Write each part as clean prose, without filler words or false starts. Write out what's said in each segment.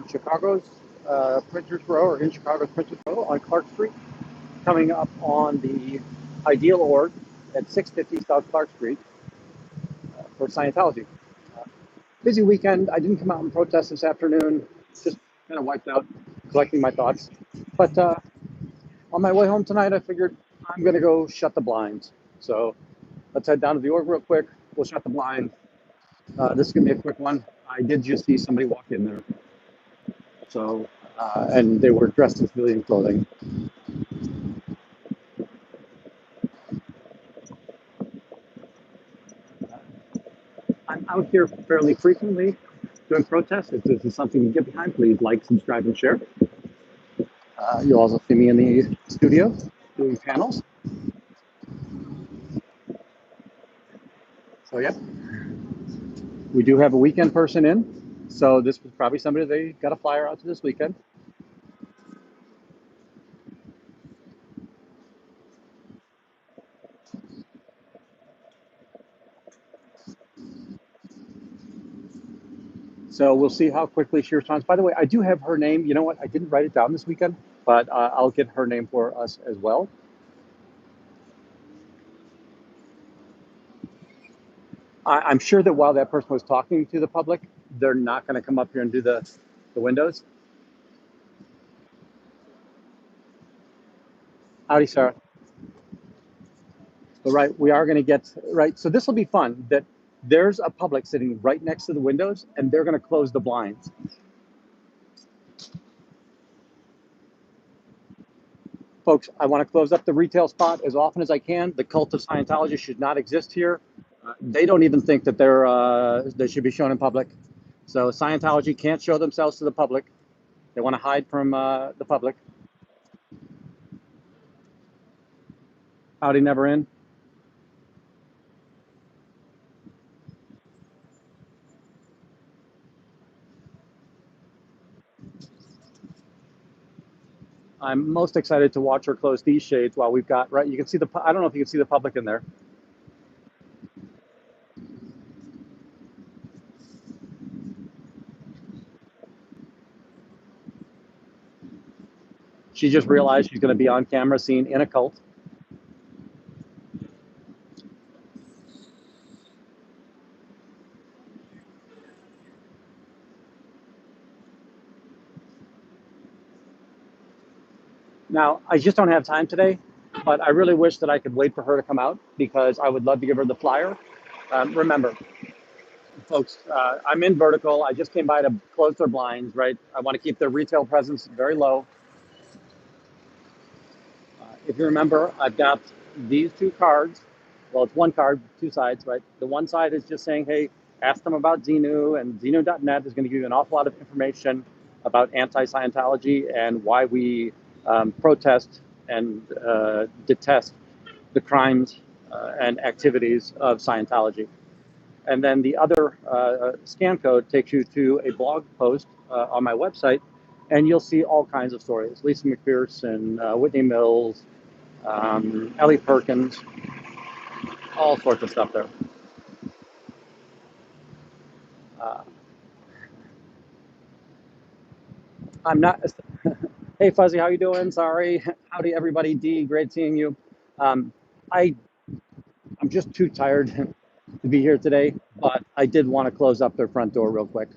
on Chicago's Printers Row, or in Chicago's Printers Row on Clark Street, coming up on the Ideal Org at 650 South Clark Street for Scientology. Busy weekend. I didn't come out and protest this afternoon. Just kind of wiped out, collecting my thoughts. But on my way home tonight, I figured I'm going to go shut the blinds. So let's head down to the org real quick. We'll shut the blinds. This is going to be a quick one. I did just see somebody walk in there. So, and they were dressed in civilian clothing. I'm out here fairly frequently doing protests. If this is something you get behind, please like, subscribe, and share. You'll also see me in the studio doing panels. So yeah, we do have a weekend person in. So this was probably somebody they got a flyer out to this weekend. So we'll see how quickly she responds. By the way, I do have her name. You know what? I didn't write it down this weekend, but I'll get her name for us as well. I'm sure that while that person was talking to the public, they're not going to come up here and do the windows. Howdy, Sarah. But right, we are going to get, right, so this will be fun, that there's a public sitting right next to the windows, and they're going to close the blinds. Folks, I want to close up the retail spot as often as I can. The cult of Scientology should not exist here. They don't even think that they should be shown in public. So Scientology can't show themselves to the public. They want to hide from the public. Howdy, never in. I'm most excited to watch her close these shades while we've got, right, you can see the, I don't know if you can see the public in there. She just realized she's going to be on camera seen in a cult. Now, I just don't have time today, but I really wish that I could wait for her to come out because I would love to give her the flyer. Remember, folks, I'm in vertical. I just came by to close their blinds, right? I want to keep their retail presence very low. If you remember, I've got these two cards. Well, it's one card, two sides, right? The one side is just saying, hey, ask them about Xenu, and Xenu.net is going to give you an awful lot of information about anti-Scientology and why we protest and detest the crimes and activities of Scientology. And then the other scan code takes you to a blog post on my website, and you'll see all kinds of stories. Lisa McPherson, Whitney Mills, Ellie Perkins, all sorts of stuff there. I'm not, hey Fuzzy, how you doing? Sorry. Howdy everybody, D, great seeing you. I'm just too tired to be here today, but I did want to close up their front door real quick.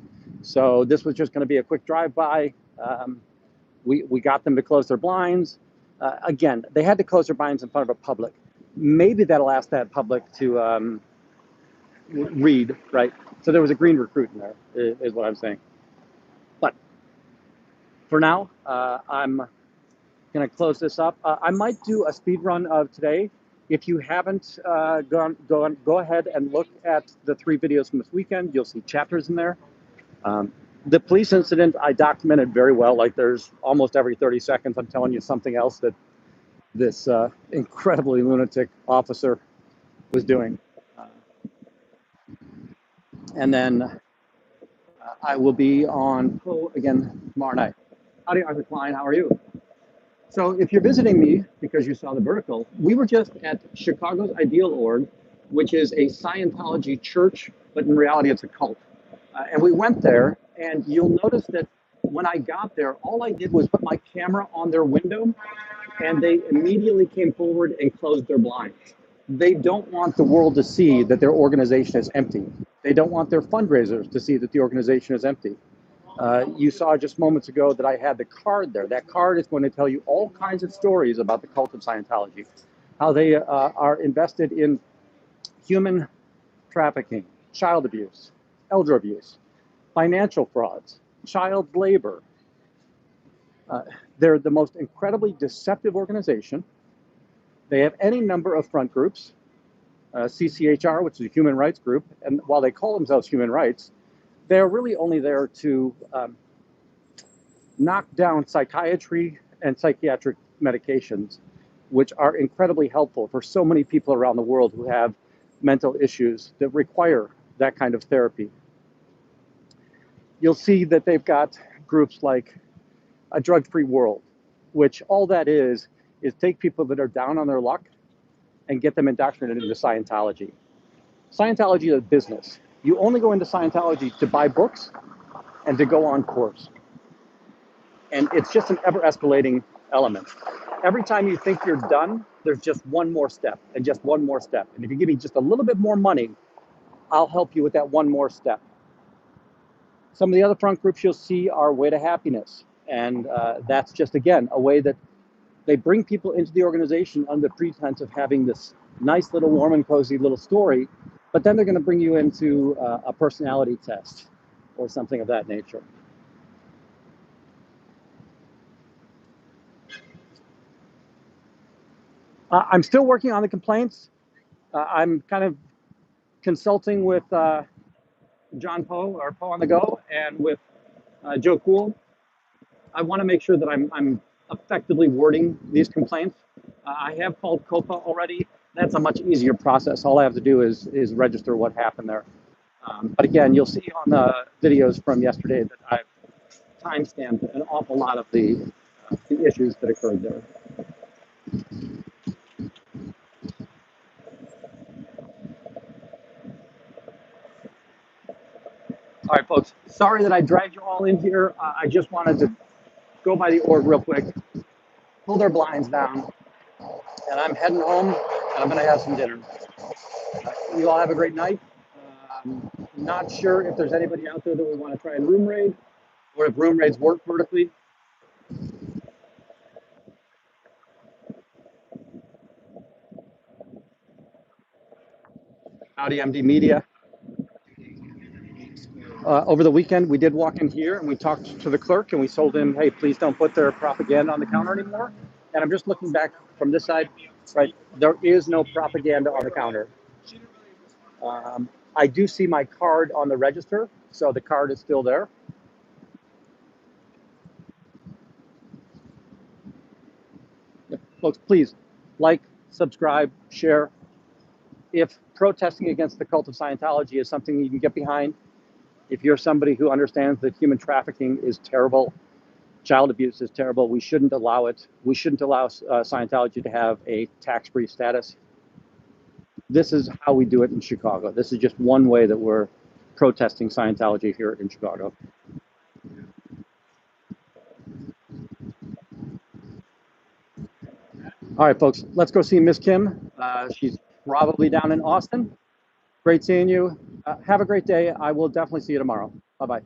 So this was just going to be a quick drive-by. We got them to close their blinds. Again, they had to close their blinds in front of a public. Maybe that'll ask that public to read, right? So there was a green recruit in there, is what I'm saying. But for now, I'm going to close this up. I might do a speed run of today. If you haven't go ahead and look at the 3 videos from this weekend. You'll see chapters in there. The police incident I documented very well. Like there's almost every 30 seconds, I'm telling you something else that this incredibly lunatic officer was doing. And then I will be on Poe again tomorrow night. Howdy, Arthur Klein, how are you? So if you're visiting me because you saw the vertical, we were just at Chicago's Ideal Org, which is a Scientology church, but in reality it's a cult. And we went there, and you'll notice that When I got there, all I did was put my camera on their window, and they immediately came forward and closed their blinds. They don't want the world to see that their organization is empty. They don't want their fundraisers to see that the organization is empty. You saw just moments ago that I had the card there. That card is going to tell you all kinds of stories about the cult of Scientology, how they are invested in human trafficking, child abuse, elder abuse, financial frauds, child labor. They're the most incredibly deceptive organization. They have any number of front groups, CCHR, which is a human rights group, and while they call themselves human rights, they're really only there to knock down psychiatry and psychiatric medications, which are incredibly helpful for so many people around the world who have mental issues that require that kind of therapy. You'll see that they've got groups like a drug-free world, which all that is take people that are down on their luck and get them indoctrinated into Scientology. Scientology is a business. You only go into Scientology to buy books and to go on course. And it's just an ever-escalating element. Every time you think you're done, there's just one more step and just one more step. And if you give me just a little bit more money, I'll help you with that one more step. Some of the other front groups you'll see are Way to Happiness. And that's just, again, a way that they bring people into the organization under the pretense of having this nice little warm and cozy little story, but then they're going to bring you into a personality test or something of that nature. I'm still working on the complaints. I'm kind of consulting with John Poe, or Poe on the Go, and with Joe Cool. I want to make sure that I'm effectively wording these complaints. I have called COPA already. That's a much easier process. All I have to do is register what happened there. But again, you'll see on the videos from yesterday that I've timestamped an awful lot of the issues that occurred there. All right, folks, sorry that I dragged you all in here. I just wanted to go by the org real quick, pull their blinds down, and I'm heading home, and I'm going to have some dinner. You all have a great night. Not sure if there's anybody out there that we want to try and room raid, or if room raids work vertically. Howdy, MD Media. Over the weekend, we did walk in here and we talked to the clerk and we told him, hey, please don't put their propaganda on the counter anymore. And I'm just looking back from this side, right? There is no propaganda on the counter. I do see my card on the register, so the card is still there. Yep. Folks, please like, subscribe, share. If protesting against the cult of Scientology is something you can get behind, if you're somebody who understands that human trafficking is terrible, child abuse is terrible, we shouldn't allow it. We shouldn't allow Scientology to have a tax-free status. This is how we do it in Chicago. This is just one way that we're protesting Scientology here in Chicago. All right, folks, let's go see Miss Kim. She's probably down in Austin. Great seeing you. Have a great day. I will definitely see you tomorrow. Bye-bye.